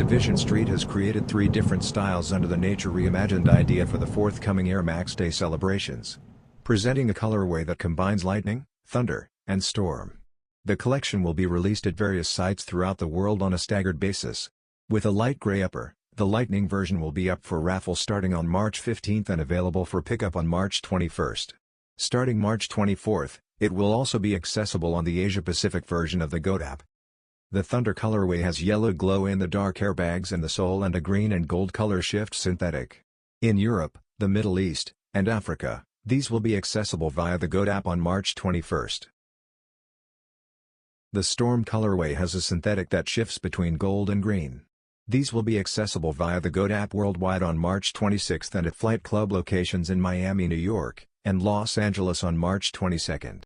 Division Street has created 3 different styles under the Nature Reimagined idea for the forthcoming Air Max Day celebrations. Presenting a colorway that combines lightning, thunder, and storm. The collection will be released at various sites throughout the world on a staggered basis. With a light gray upper, the lightning version will be up for raffle starting on March 15th and available for pickup on March 21st. Starting March 24th, it will also be accessible on the Asia-Pacific version of the Goat app. The Thunder colorway has yellow glow-in-the-dark airbags in the sole and a green and gold color shift synthetic. In Europe, the Middle East, and Africa, these will be accessible via the Goat app on March 21st. The Storm colorway has a synthetic that shifts between gold and green. These will be accessible via the Goat app worldwide on March 26th and at Flight Club locations in Miami, New York, and Los Angeles on March 22nd.